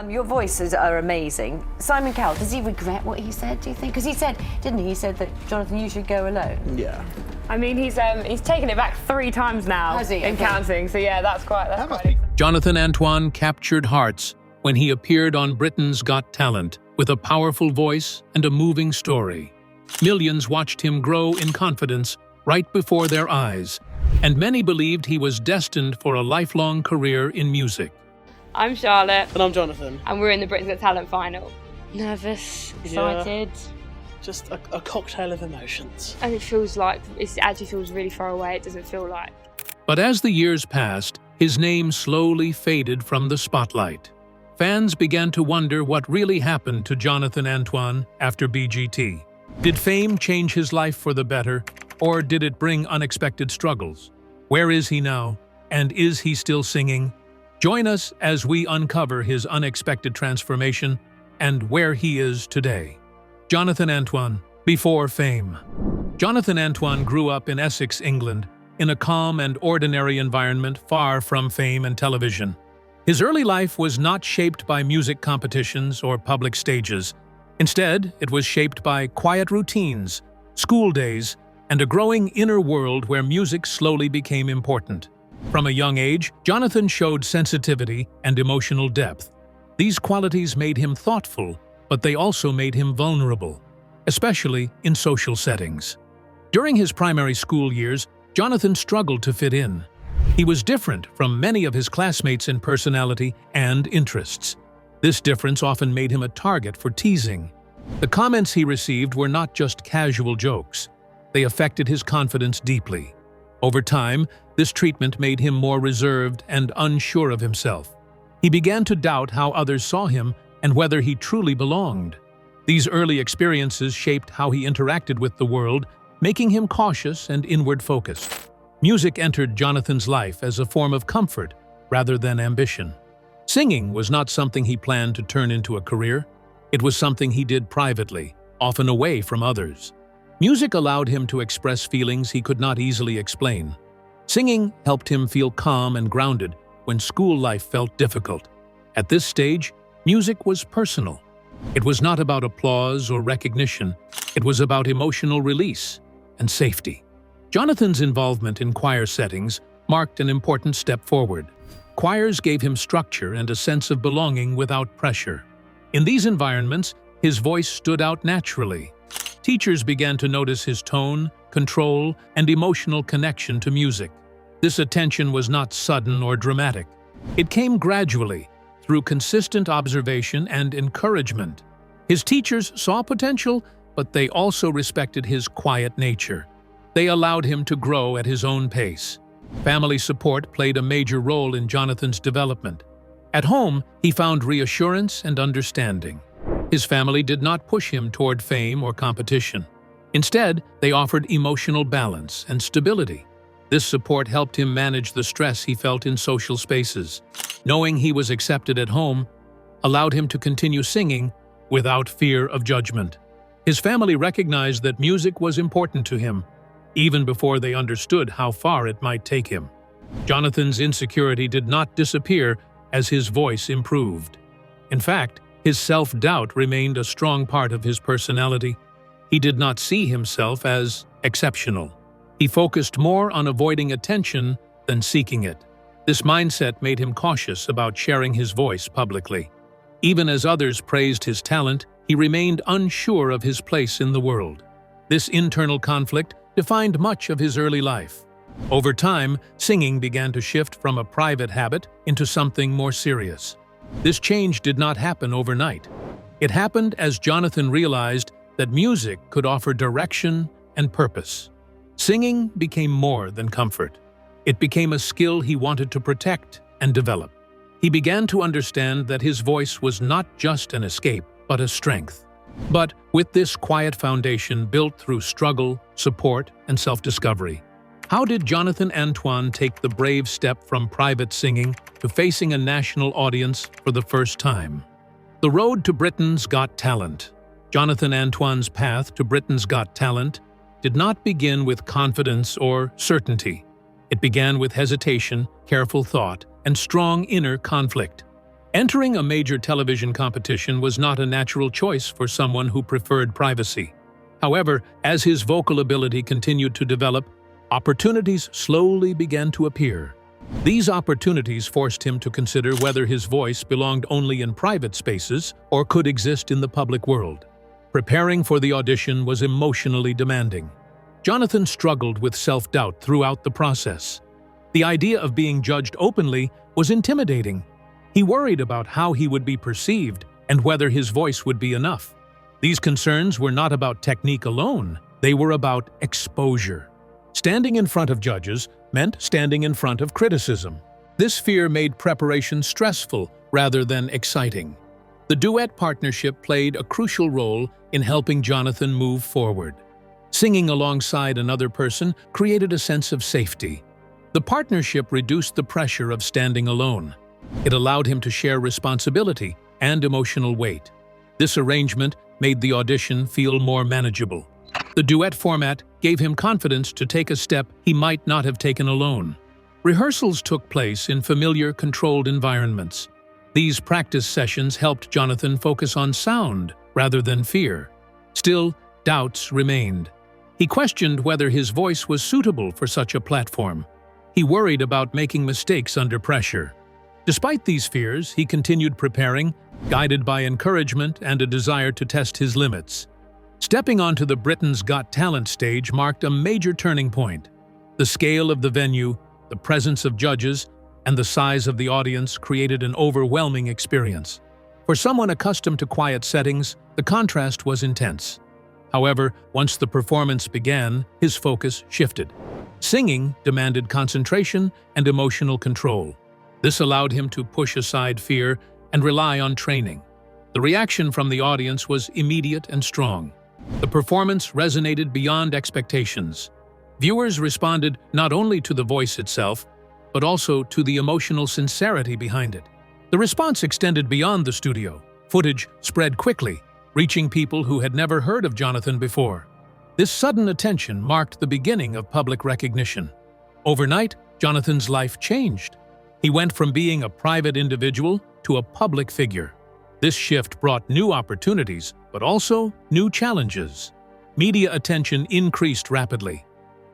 Your voices are amazing. Simon Cowell, does he regret what he said, do you think? Because he said, didn't he? He said that, Jonathan, you should go alone. Yeah. I mean, he's taken it back 3 times now. Has he? In counting, so yeah, that's quite Jonathan Antoine captured hearts when he appeared on Britain's Got Talent with a powerful voice and a moving story. Millions watched him grow in confidence right before their eyes, and many believed he was destined for a lifelong career in music. I'm Charlotte. And I'm Jonathan. And we're in the Britain's Got Talent final. Nervous, excited. Yeah, just a cocktail of emotions. And it actually feels really far away. It doesn't feel like. But as the years passed, his name slowly faded from the spotlight. Fans began to wonder what really happened to Jonathan Antoine after BGT. Did fame change his life for the better, or did it bring unexpected struggles? Where is he now, and is he still singing? Join us as we uncover his unexpected transformation and where he is today. Jonathan Antoine, before fame. Jonathan Antoine grew up in Essex, England, in a calm and ordinary environment far from fame and television. His early life was not shaped by music competitions or public stages. Instead, it was shaped by quiet routines, school days, and a growing inner world where music slowly became important. From a young age, Jonathan showed sensitivity and emotional depth. These qualities made him thoughtful, but they also made him vulnerable, especially in social settings. During his primary school years, Jonathan struggled to fit in. He was different from many of his classmates in personality and interests. This difference often made him a target for teasing. The comments he received were not just casual jokes. They affected his confidence deeply. Over time, this treatment made him more reserved and unsure of himself. He began to doubt how others saw him and whether he truly belonged. These early experiences shaped how he interacted with the world, making him cautious and inward-focused. Music entered Jonathan's life as a form of comfort rather than ambition. Singing was not something he planned to turn into a career. It was something he did privately, often away from others. Music allowed him to express feelings he could not easily explain. Singing helped him feel calm and grounded when school life felt difficult. At this stage, music was personal. It was not about applause or recognition. It was about emotional release and safety. Jonathan's involvement in choir settings marked an important step forward. Choirs gave him structure and a sense of belonging without pressure. In these environments, his voice stood out naturally. Teachers began to notice his tone, control, and emotional connection to music. This attention was not sudden or dramatic. It came gradually, through consistent observation and encouragement. His teachers saw potential, but they also respected his quiet nature. They allowed him to grow at his own pace. Family support played a major role in Jonathan's development. At home, he found reassurance and understanding. His family did not push him toward fame or competition. Instead, they offered emotional balance and stability. This support helped him manage the stress he felt in social spaces. Knowing he was accepted at home allowed him to continue singing without fear of judgment. His family recognized that music was important to him, even before they understood how far it might take him. Jonathan's insecurity did not disappear as his voice improved. In fact, his self-doubt remained a strong part of his personality. He did not see himself as exceptional. He focused more on avoiding attention than seeking it. This mindset made him cautious about sharing his voice publicly. Even as others praised his talent, he remained unsure of his place in the world. This internal conflict defined much of his early life. Over time, singing began to shift from a private habit into something more serious. This change did not happen overnight. It happened as Jonathan realized that music could offer direction and purpose. Singing became more than comfort. It became a skill he wanted to protect and develop. He began to understand that his voice was not just an escape, but a strength. But with this quiet foundation built through struggle, support, and self-discovery, how did Jonathan Antoine take the brave step from private singing to facing a national audience for the first time? The road to Britain's Got Talent. Jonathan Antoine's path to Britain's Got Talent did not begin with confidence or certainty. It began with hesitation, careful thought, and strong inner conflict. Entering a major television competition was not a natural choice for someone who preferred privacy. However, as his vocal ability continued to develop, opportunities slowly began to appear. These opportunities forced him to consider whether his voice belonged only in private spaces or could exist in the public world. Preparing for the audition was emotionally demanding. Jonathan struggled with self-doubt throughout the process. The idea of being judged openly was intimidating. He worried about how he would be perceived and whether his voice would be enough. These concerns were not about technique alone, they were about exposure. Standing in front of judges meant standing in front of criticism. This fear made preparation stressful rather than exciting. The duet partnership played a crucial role in helping Jonathan move forward. Singing alongside another person created a sense of safety. The partnership reduced the pressure of standing alone. It allowed him to share responsibility and emotional weight. This arrangement made the audition feel more manageable. The duet format gave him confidence to take a step he might not have taken alone. Rehearsals took place in familiar, controlled environments. These practice sessions helped Jonathan focus on sound rather than fear. Still, doubts remained. He questioned whether his voice was suitable for such a platform. He worried about making mistakes under pressure. Despite these fears, he continued preparing, guided by encouragement and a desire to test his limits. Stepping onto the Britain's Got Talent stage marked a major turning point. The scale of the venue, the presence of judges, and the size of the audience created an overwhelming experience. For someone accustomed to quiet settings, the contrast was intense. However, once the performance began, his focus shifted. Singing demanded concentration and emotional control. This allowed him to push aside fear and rely on training. The reaction from the audience was immediate and strong. The performance resonated beyond expectations. Viewers responded not only to the voice itself, but also to the emotional sincerity behind it. The response extended beyond the studio. Footage spread quickly, reaching people who had never heard of Jonathan before. This sudden attention marked the beginning of public recognition. Overnight, Jonathan's life changed. He went from being a private individual to a public figure. This shift brought new opportunities, but also new challenges. Media attention increased rapidly.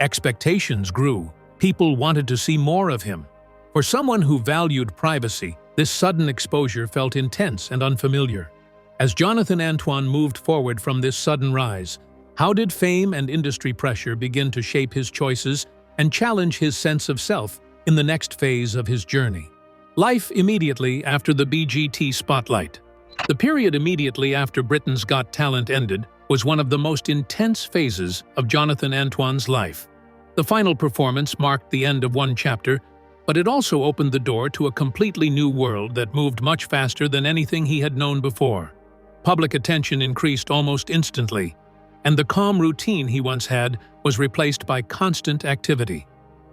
Expectations grew. People wanted to see more of him. For someone who valued privacy, this sudden exposure felt intense and unfamiliar. As Jonathan Antoine moved forward from this sudden rise, how did fame and industry pressure begin to shape his choices and challenge his sense of self in the next phase of his journey? Life immediately after the BGT spotlight. The period immediately after Britain's Got Talent ended was one of the most intense phases of Jonathan Antoine's life. The final performance marked the end of one chapter, but it also opened the door to a completely new world that moved much faster than anything he had known before. Public attention increased almost instantly, and the calm routine he once had was replaced by constant activity.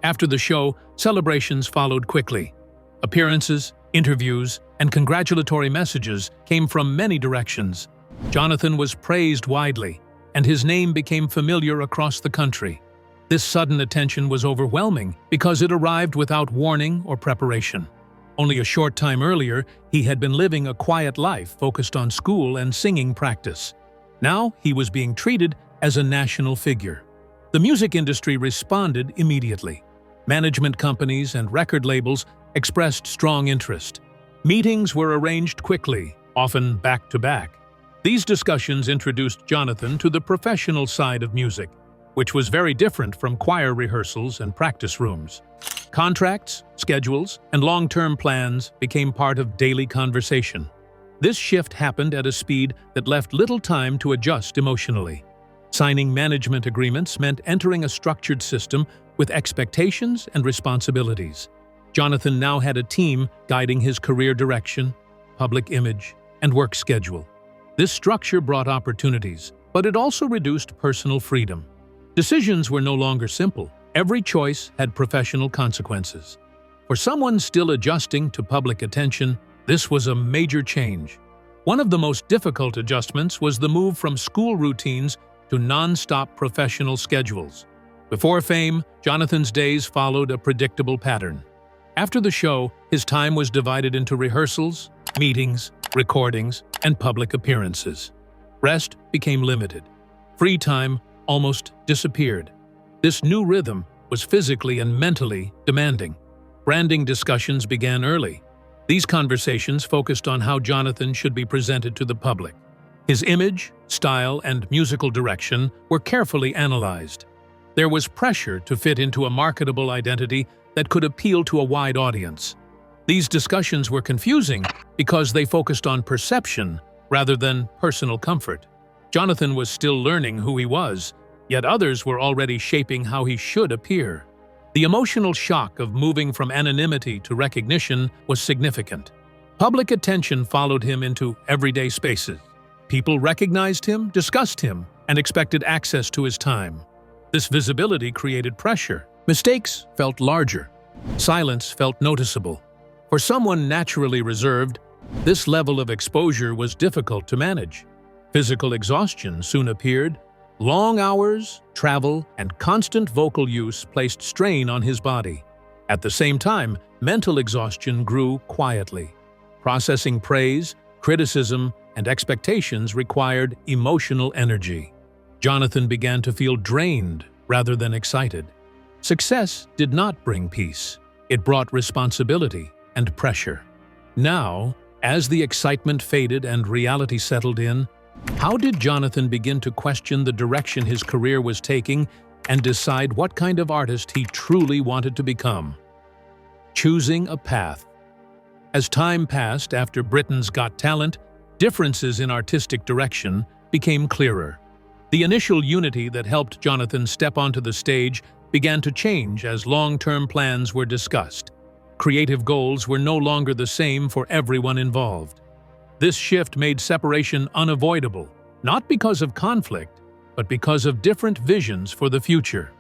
After the show, celebrations followed quickly. Appearances, interviews, and congratulatory messages came from many directions. Jonathan was praised widely, and his name became familiar across the country. This sudden attention was overwhelming because it arrived without warning or preparation. Only a short time earlier, he had been living a quiet life focused on school and singing practice. Now he was being treated as a national figure. The music industry responded immediately. Management companies and record labels expressed strong interest. Meetings were arranged quickly, often back-to-back. These discussions introduced Jonathan to the professional side of music, which was very different from choir rehearsals and practice rooms. Contracts, schedules, and long-term plans became part of daily conversation. This shift happened at a speed that left little time to adjust emotionally. Signing management agreements meant entering a structured system with expectations and responsibilities. Jonathan now had a team guiding his career direction, public image, and work schedule. This structure brought opportunities, but it also reduced personal freedom. Decisions were no longer simple. Every choice had professional consequences. For someone still adjusting to public attention, this was a major change. One of the most difficult adjustments was the move from school routines to non-stop professional schedules. Before fame, Jonathan's days followed a predictable pattern. After the show, his time was divided into rehearsals, meetings, recordings, and public appearances. Rest became limited. Free time almost disappeared. This new rhythm was physically and mentally demanding. Branding discussions began early. These conversations focused on how Jonathan should be presented to the public. His image, style, and musical direction were carefully analyzed. There was pressure to fit into a marketable identity that could appeal to a wide audience. These discussions were confusing because they focused on perception rather than personal comfort. Jonathan was still learning who he was, yet others were already shaping how he should appear. The emotional shock of moving from anonymity to recognition was significant. Public attention followed him into everyday spaces. People recognized him, discussed him, and expected access to his time. This visibility created pressure. Mistakes felt larger. Silence felt noticeable. For someone naturally reserved, this level of exposure was difficult to manage. Physical exhaustion soon appeared. Long hours, travel, and constant vocal use placed strain on his body. At the same time, mental exhaustion grew quietly. Processing praise, criticism, and expectations required emotional energy. Jonathan began to feel drained rather than excited. Success did not bring peace. It brought responsibility and pressure. Now, as the excitement faded and reality settled in, how did Jonathan begin to question the direction his career was taking and decide what kind of artist he truly wanted to become? Choosing a path. As time passed after Britain's Got Talent, differences in artistic direction became clearer. The initial unity that helped Jonathan step onto the stage began to change as long-term plans were discussed. Creative goals were no longer the same for everyone involved. This shift made separation unavoidable, not because of conflict, but because of different visions for the future.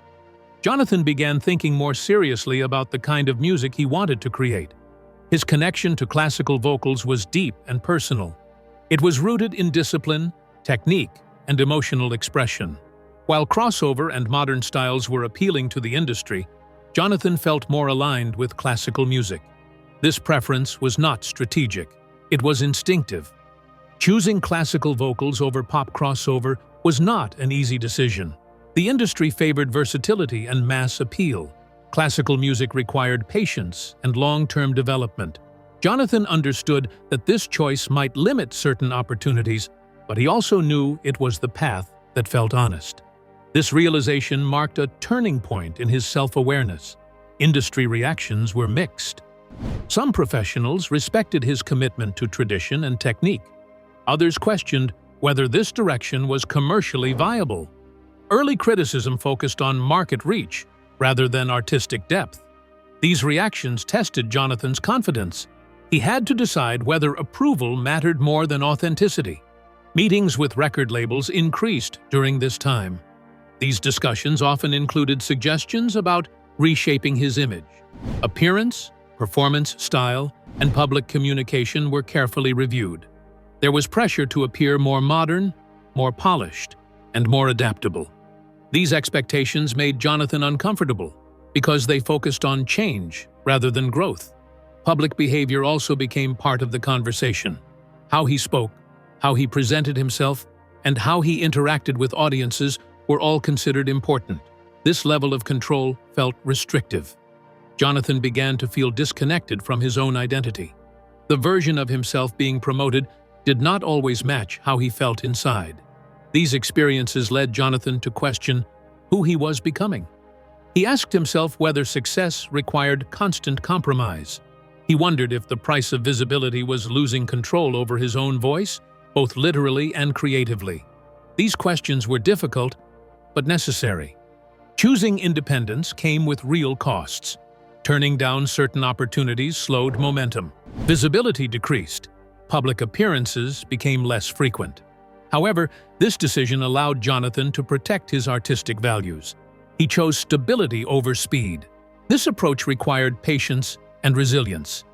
Jonathan began thinking more seriously about the kind of music he wanted to create. His connection to classical vocals was deep and personal. It was rooted in discipline, technique, and emotional expression. While crossover and modern styles were appealing to the industry, Jonathan felt more aligned with classical music. This preference was not strategic. It was instinctive. Choosing classical vocals over pop crossover was not an easy decision. The industry favored versatility and mass appeal. Classical music required patience and long-term development. Jonathan understood that this choice might limit certain opportunities, but he also knew it was the path that felt honest. This realization marked a turning point in his self-awareness. Industry reactions were mixed. Some professionals respected his commitment to tradition and technique. Others questioned whether this direction was commercially viable. Early criticism focused on market reach rather than artistic depth. These reactions tested Jonathan's confidence. He had to decide whether approval mattered more than authenticity. Meetings with record labels increased during this time. These discussions often included suggestions about reshaping his image. Appearance, performance style, and public communication were carefully reviewed. There was pressure to appear more modern, more polished, and more adaptable. These expectations made Jonathan uncomfortable because they focused on change rather than growth. Public behavior also became part of the conversation. How he spoke, how he presented himself, and how he interacted with audiences were all considered important. This level of control felt restrictive. Jonathan began to feel disconnected from his own identity. The version of himself being promoted did not always match how he felt inside. These experiences led Jonathan to question who he was becoming. He asked himself whether success required constant compromise. He wondered if the price of visibility was losing control over his own voice, both literally and creatively. These questions were difficult, but necessary. Choosing independence came with real costs. Turning down certain opportunities slowed momentum. Visibility decreased. Public appearances became less frequent. However, this decision allowed Jonathan to protect his artistic values. He chose stability over speed. This approach required patience and resilience.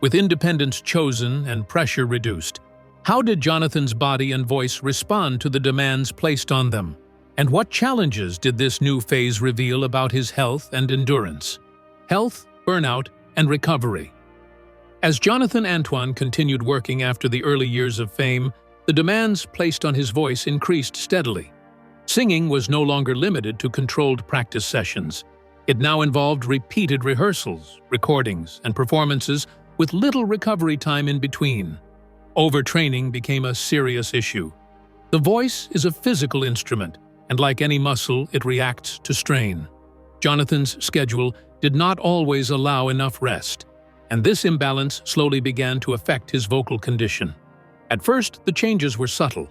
With independence chosen and pressure reduced, how did Jonathan's body and voice respond to the demands placed on them? And what challenges did this new phase reveal about his health and endurance? Health, burnout, and recovery. As Jonathan Antoine continued working after the early years of fame, the demands placed on his voice increased steadily. Singing was no longer limited to controlled practice sessions. It now involved repeated rehearsals, recordings, and performances with little recovery time in between. Overtraining became a serious issue. The voice is a physical instrument, and like any muscle, it reacts to strain. Jonathan's schedule did not always allow enough rest, and this imbalance slowly began to affect his vocal condition. At first, the changes were subtle.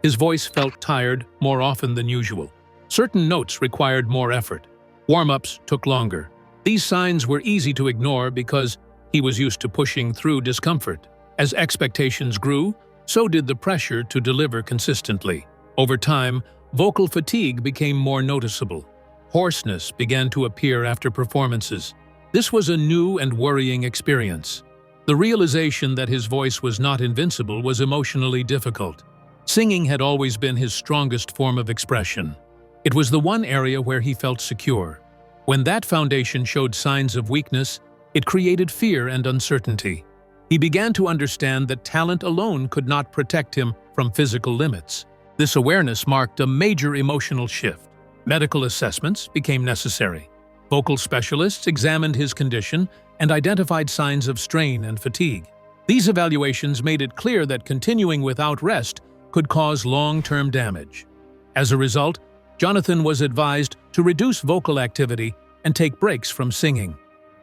His voice felt tired more often than usual. Certain notes required more effort. Warm-ups took longer. These signs were easy to ignore because he was used to pushing through discomfort. As expectations grew, so did the pressure to deliver consistently. Over time, vocal fatigue became more noticeable. Hoarseness began to appear after performances. This was a new and worrying experience. The realization that his voice was not invincible was emotionally difficult. Singing had always been his strongest form of expression. It was the one area where he felt secure. When that foundation showed signs of weakness, it created fear and uncertainty. He began to understand that talent alone could not protect him from physical limits. This awareness marked a major emotional shift. Medical assessments became necessary. Vocal specialists examined his condition and identified signs of strain and fatigue. These evaluations made it clear that continuing without rest could cause long-term damage. As a result, Jonathan was advised to reduce vocal activity and take breaks from singing.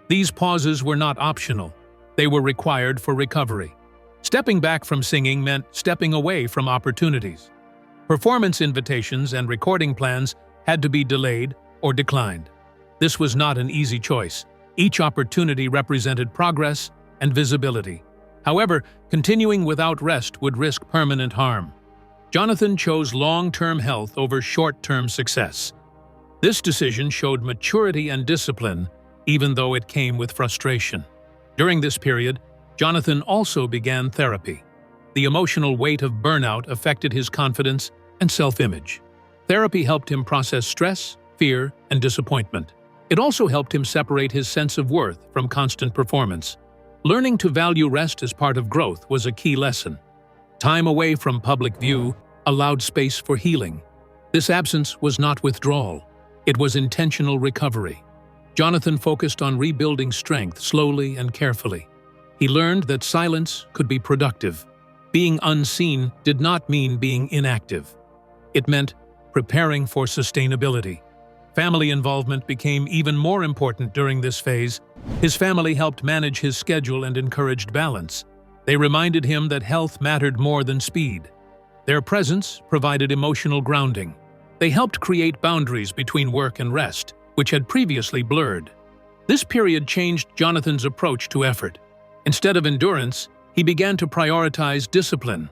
These pauses were not optional. They were required for recovery. Stepping back from singing meant stepping away from opportunities. Performance invitations and recording plans had to be delayed or declined. This was not an easy choice. Each opportunity represented progress and visibility. However, continuing without rest would risk permanent harm. Jonathan chose long-term health over short-term success. This decision showed maturity and discipline, even though it came with frustration. During this period, Jonathan also began therapy. The emotional weight of burnout affected his confidence and self-image. Therapy helped him process stress, fear, and disappointment. It also helped him separate his sense of worth from constant performance. Learning to value rest as part of growth was a key lesson. Time away from public view allowed space for healing. This absence was not withdrawal. It was intentional recovery. Jonathan focused on rebuilding strength slowly and carefully. He learned that silence could be productive. Being unseen did not mean being inactive. It meant preparing for sustainability. Family involvement became even more important during this phase. His family helped manage his schedule and encouraged balance. They reminded him that health mattered more than speed. Their presence provided emotional grounding. They helped create boundaries between work and rest, which had previously blurred. This period changed Jonathan's approach to effort. Instead of endurance, he began to prioritize discipline.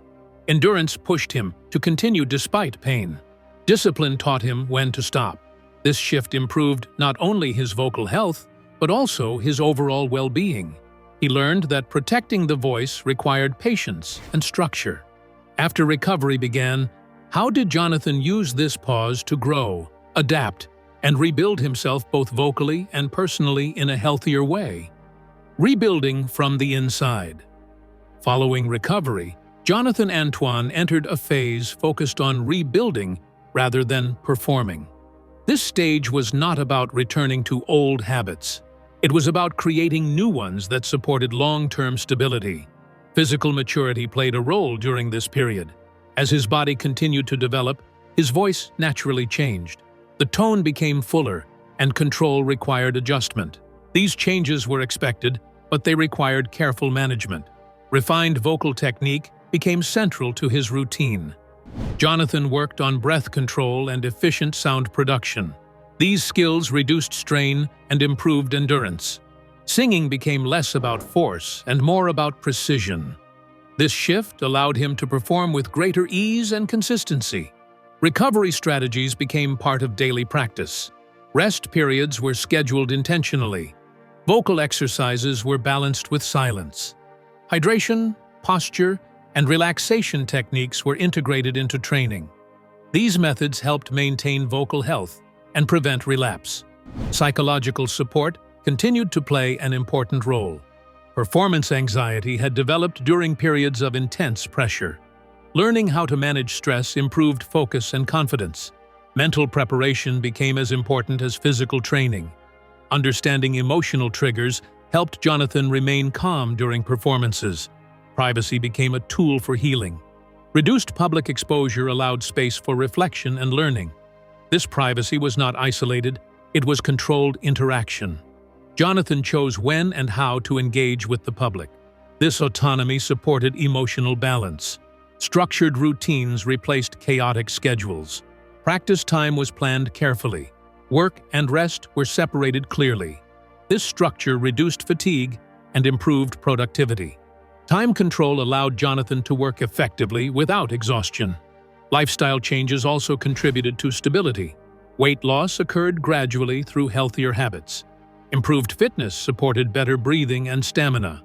Endurance pushed him to continue despite pain. Discipline taught him when to stop. This shift improved not only his vocal health, but also his overall well-being. He learned that protecting the voice required patience and structure. After recovery began, how did Jonathan use this pause to grow, adapt, and rebuild himself both vocally and personally in a healthier way? Rebuilding from the inside. Following recovery, Jonathan Antoine entered a phase focused on rebuilding rather than performing. This stage was not about returning to old habits. It was about creating new ones that supported long-term stability. Physical maturity played a role during this period. As his body continued to develop, his voice naturally changed. The tone became fuller, and control required adjustment. These changes were expected, but they required careful management. Refined vocal technique became central to his routine. Jonathan worked on breath control and efficient sound production. These skills reduced strain and improved endurance. Singing became less about force and more about precision. This shift allowed him to perform with greater ease and consistency. Recovery strategies became part of daily practice. Rest periods were scheduled intentionally. Vocal exercises were balanced with silence. Hydration, posture, and relaxation techniques were integrated into training. These methods helped maintain vocal health and prevent relapse. Psychological support continued to play an important role. Performance anxiety had developed during periods of intense pressure. Learning how to manage stress improved focus and confidence. Mental preparation became as important as physical training. Understanding emotional triggers helped Jonathan remain calm during performances. Privacy became a tool for healing. Reduced public exposure allowed space for reflection and learning. This privacy was not isolated, it was controlled interaction. Jonathan chose when and how to engage with the public. This autonomy supported emotional balance. Structured routines replaced chaotic schedules. Practice time was planned carefully. Work and rest were separated clearly. This structure reduced fatigue and improved productivity. Time control allowed Jonathan to work effectively without exhaustion. Lifestyle changes also contributed to stability. Weight loss occurred gradually through healthier habits. Improved fitness supported better breathing and stamina.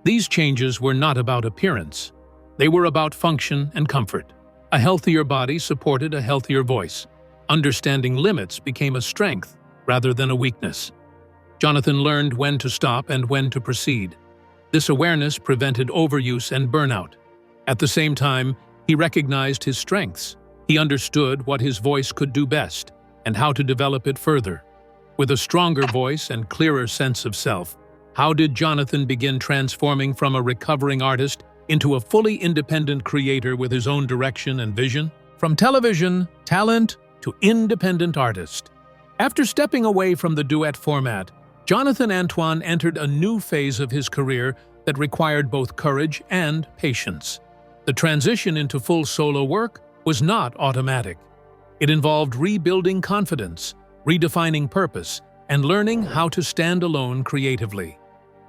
These changes were not about appearance. They were about function and comfort. A healthier body supported a healthier voice. Understanding limits became a strength rather than a weakness. Jonathan learned when to stop and when to proceed. This awareness prevented overuse and burnout. At the same time, he recognized his strengths. He understood what his voice could do best and how to develop it further. With a stronger voice and clearer sense of self, how did Jonathan begin transforming from a recovering artist into a fully independent creator with his own direction and vision? From television, talent, to independent artist. After stepping away from the duet format, Jonathan Antoine entered a new phase of his career that required both courage and patience. The transition into full solo work was not automatic. It involved rebuilding confidence, redefining purpose, and learning how to stand alone creatively.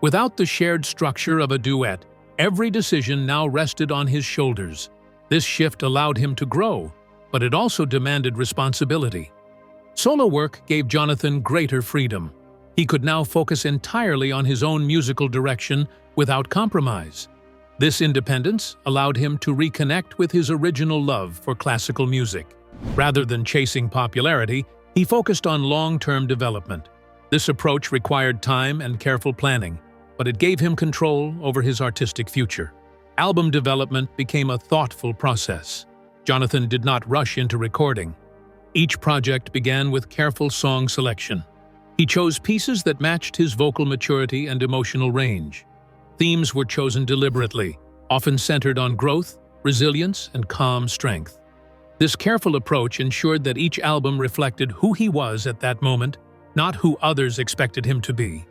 Without the shared structure of a duet, every decision now rested on his shoulders. This shift allowed him to grow, but it also demanded responsibility. Solo work gave Jonathan greater freedom. He could now focus entirely on his own musical direction without compromise. This independence allowed him to reconnect with his original love for classical music. Rather than chasing popularity, he focused on long-term development. This approach required time and careful planning, but it gave him control over his artistic future. Album development became a thoughtful process. Jonathan did not rush into recording. Each project began with careful song selection. He chose pieces that matched his vocal maturity and emotional range. Themes were chosen deliberately, often centered on growth, resilience, and calm strength. This careful approach ensured that each album reflected who he was at that moment, not who others expected him to be.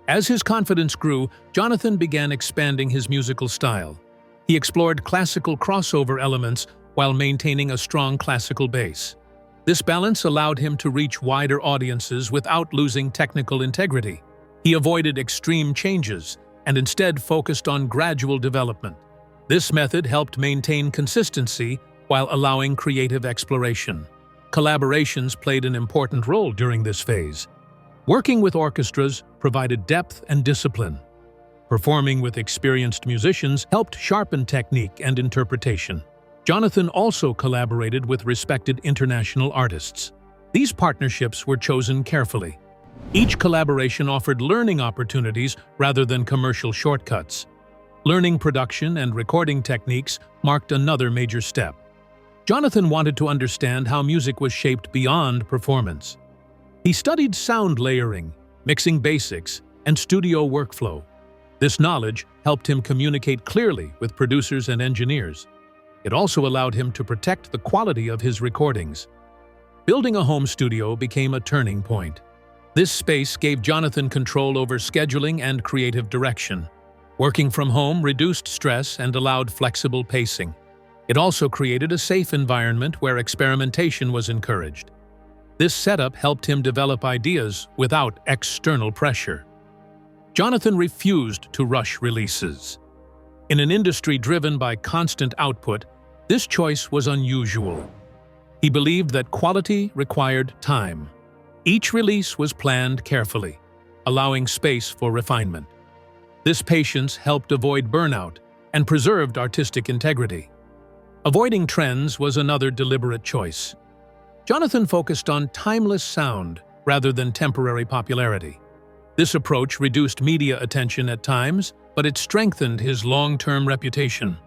As his confidence grew, Jonathan began expanding his musical style. He explored classical crossover elements while maintaining a strong classical base. This balance allowed him to reach wider audiences without losing technical integrity. He avoided extreme changes and instead focused on gradual development. This method helped maintain consistency while allowing creative exploration. Collaborations played an important role during this phase. Working with orchestras provided depth and discipline. Performing with experienced musicians helped sharpen technique and interpretation. Jonathan also collaborated with respected international artists. These partnerships were chosen carefully. Each collaboration offered learning opportunities rather than commercial shortcuts. Learning production and recording techniques marked another major step. Jonathan wanted to understand how music was shaped beyond performance. He studied sound layering, mixing basics, and studio workflow. This knowledge helped him communicate clearly with producers and engineers. It also allowed him to protect the quality of his recordings. Building a home studio became a turning point. This space gave Jonathan control over scheduling and creative direction. Working from home reduced stress and allowed flexible pacing. It also created a safe environment where experimentation was encouraged. This setup helped him develop ideas without external pressure. Jonathan refused to rush releases. In an industry driven by constant output, this choice was unusual. He believed that quality required time. Each release was planned carefully, allowing space for refinement. This patience helped avoid burnout and preserved artistic integrity. Avoiding trends was another deliberate choice. Jonathan focused on timeless sound rather than temporary popularity. This approach reduced media attention at times, but it strengthened his long-term reputation.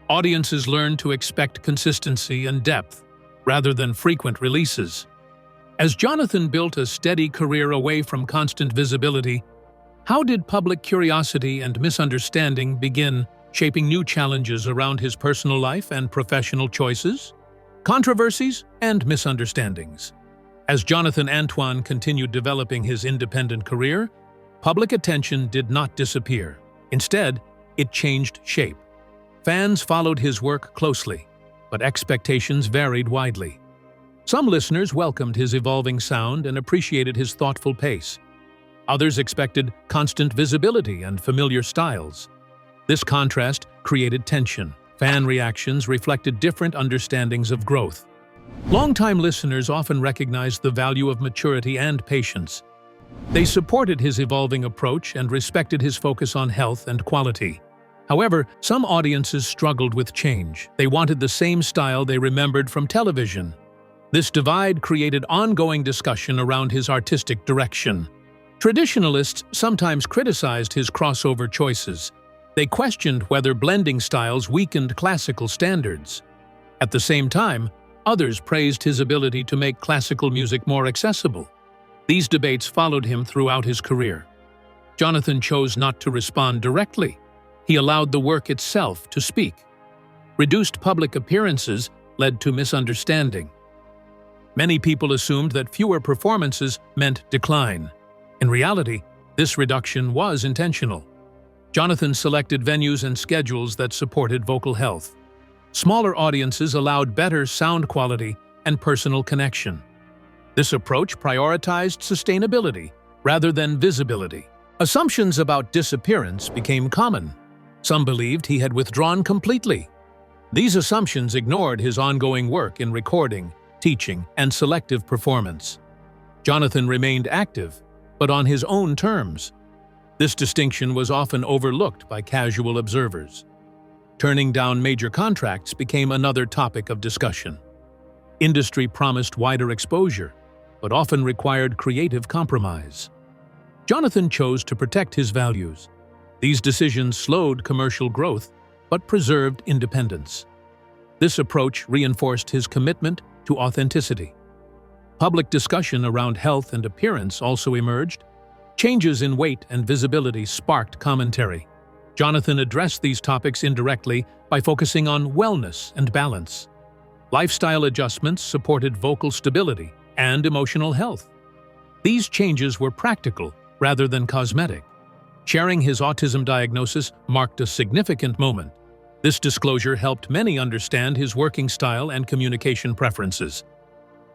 Audiences learned to expect consistency and depth, rather than frequent releases. As Jonathan built a steady career away from constant visibility, how did public curiosity and misunderstanding begin shaping new challenges around his personal life and professional choices? Controversies and misunderstandings. As Jonathan Antoine continued developing his independent career, public attention did not disappear. Instead, it changed shape. Fans followed his work closely, but expectations varied widely. Some listeners welcomed his evolving sound and appreciated his thoughtful pace. Others expected constant visibility and familiar styles. This contrast created tension. Fan reactions reflected different understandings of growth. Longtime listeners often recognized the value of maturity and patience. They supported his evolving approach and respected his focus on health and quality. However, some audiences struggled with change. They wanted the same style they remembered from television. This divide created ongoing discussion around his artistic direction. Traditionalists sometimes criticized his crossover choices. They questioned whether blending styles weakened classical standards. At the same time, others praised his ability to make classical music more accessible. These debates followed him throughout his career. Jonathan chose not to respond directly. He allowed the work itself to speak. Reduced public appearances led to misunderstanding. Many people assumed that fewer performances meant decline. In reality, this reduction was intentional. Jonathan selected venues and schedules that supported vocal health. Smaller audiences allowed better sound quality and personal connection. This approach prioritized sustainability rather than visibility. Assumptions about disappearance became common. Some believed he had withdrawn completely. These assumptions ignored his ongoing work in recording, teaching, and selective performance. Jonathan remained active, but on his own terms. This distinction was often overlooked by casual observers. Turning down major contracts became another topic of discussion. Industry promised wider exposure, but often required creative compromise. Jonathan chose to protect his values. These decisions slowed commercial growth, but preserved independence. This approach reinforced his commitment to authenticity. Public discussion around health and appearance also emerged. Changes in weight and visibility sparked commentary. Jonathan addressed these topics indirectly by focusing on wellness and balance. Lifestyle adjustments supported vocal stability and emotional health. These changes were practical rather than cosmetic. Sharing his autism diagnosis marked a significant moment. This disclosure helped many understand his working style and communication preferences.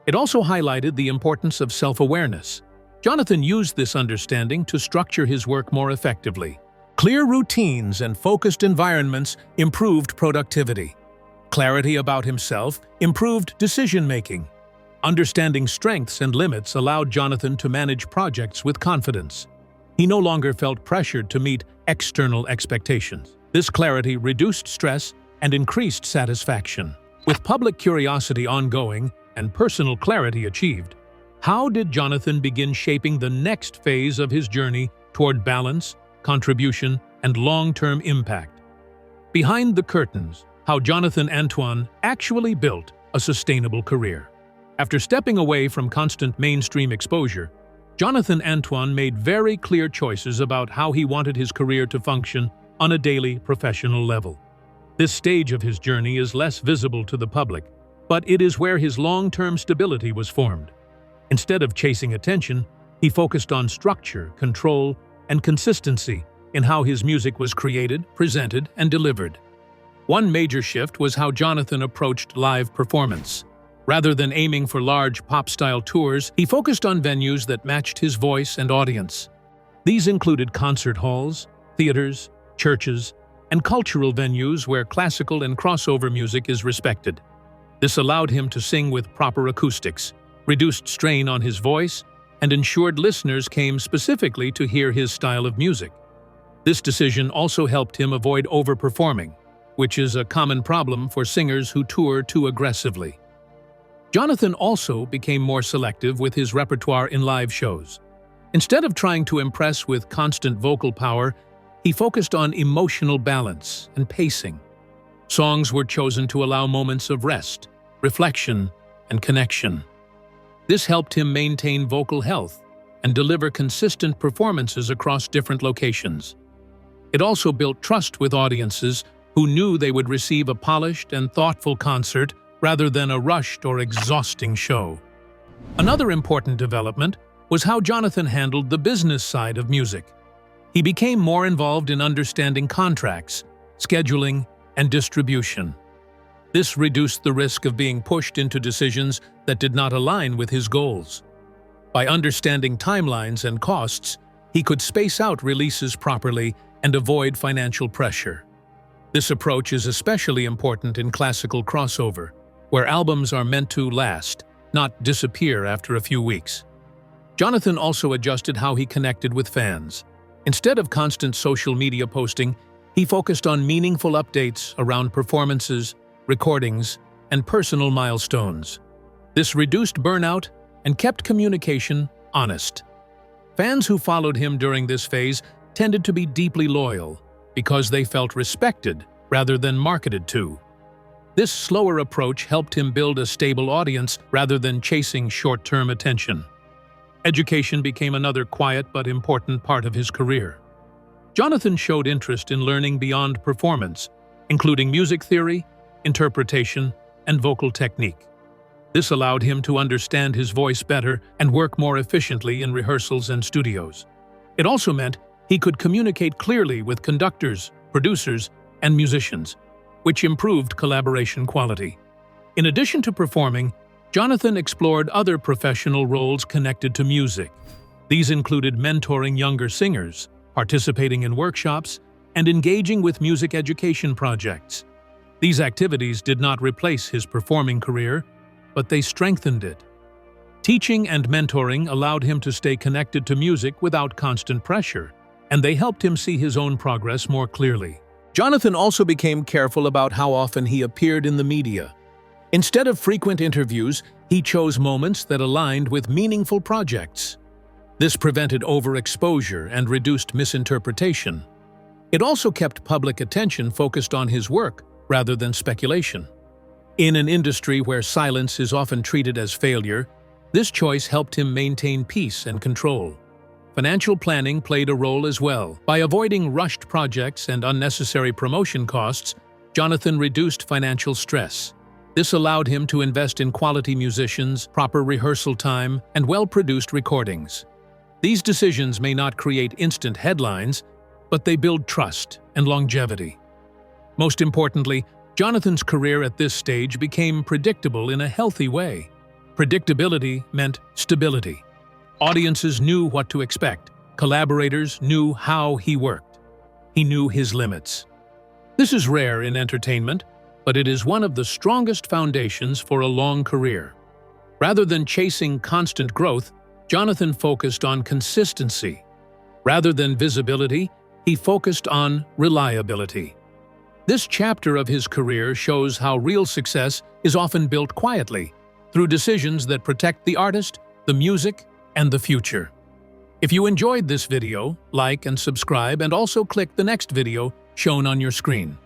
It also highlighted the importance of self-awareness. Jonathan used this understanding to structure his work more effectively. Clear routines and focused environments improved productivity. Clarity about himself improved decision-making. Understanding strengths and limits allowed Jonathan to manage projects with confidence. He no longer felt pressured to meet external expectations. This clarity reduced stress and increased satisfaction. With public curiosity ongoing and personal clarity achieved, how did Jonathan begin shaping the next phase of his journey toward balance, contribution, and long-term impact? Behind the curtains, how Jonathan Antoine actually built a sustainable career. After stepping away from constant mainstream exposure, Jonathan Antoine made very clear choices about how he wanted his career to function on a daily professional level. This stage of his journey is less visible to the public, but it is where his long-term stability was formed. Instead of chasing attention, he focused on structure, control, and consistency in how his music was created, presented, and delivered. One major shift was how Jonathan approached live performance. Rather than aiming for large pop-style tours, he focused on venues that matched his voice and audience. These included concert halls, theaters, churches, and cultural venues where classical and crossover music is respected. This allowed him to sing with proper acoustics, reduced strain on his voice, and ensured listeners came specifically to hear his style of music. This decision also helped him avoid overperforming, which is a common problem for singers who tour too aggressively. Jonathan also became more selective with his repertoire in live shows. Instead of trying to impress with constant vocal power, he focused on emotional balance and pacing. Songs were chosen to allow moments of rest, reflection, and connection. This helped him maintain vocal health and deliver consistent performances across different locations. It also built trust with audiences who knew they would receive a polished and thoughtful concert rather than a rushed or exhausting show. Another important development was how Jonathan handled the business side of music. He became more involved in understanding contracts, scheduling, and distribution. This reduced the risk of being pushed into decisions that did not align with his goals. By understanding timelines and costs, he could space out releases properly and avoid financial pressure. This approach is especially important in classical crossover, where albums are meant to last, not disappear after a few weeks. Jonathan also adjusted how he connected with fans. Instead of constant social media posting, he focused on meaningful updates around performances, recordings, and personal milestones. This reduced burnout and kept communication honest. Fans who followed him during this phase tended to be deeply loyal because they felt respected rather than marketed to. This slower approach helped him build a stable audience rather than chasing short-term attention. Education became another quiet but important part of his career. Jonathan showed interest in learning beyond performance, including music theory, interpretation, and vocal technique. This allowed him to understand his voice better and work more efficiently in rehearsals and studios. It also meant he could communicate clearly with conductors, producers, and musicians, which improved collaboration quality. In addition to performing, Jonathan explored other professional roles connected to music. These included mentoring younger singers, participating in workshops, and engaging with music education projects. These activities did not replace his performing career, but they strengthened it. Teaching and mentoring allowed him to stay connected to music without constant pressure, and they helped him see his own progress more clearly. Jonathan also became careful about how often he appeared in the media. Instead of frequent interviews, he chose moments that aligned with meaningful projects. This prevented overexposure and reduced misinterpretation. It also kept public attention focused on his work rather than speculation. In an industry where silence is often treated as failure, this choice helped him maintain peace and control. Financial planning played a role as well. By avoiding rushed projects and unnecessary promotion costs, Jonathan reduced financial stress. This allowed him to invest in quality musicians, proper rehearsal time, and well-produced recordings. These decisions may not create instant headlines, but they build trust and longevity. Most importantly, Jonathan's career at this stage became predictable in a healthy way. Predictability meant stability. Audiences knew what to expect. Collaborators knew how he worked. He knew his limits. This is rare in entertainment, but it is one of the strongest foundations for a long career. Rather than chasing constant growth, Jonathan focused on consistency. Rather than visibility, he focused on reliability. This chapter of his career shows how real success is often built quietly, through decisions that protect the artist, the music, and the future. If you enjoyed this video, like and subscribe, and also click the next video shown on your screen.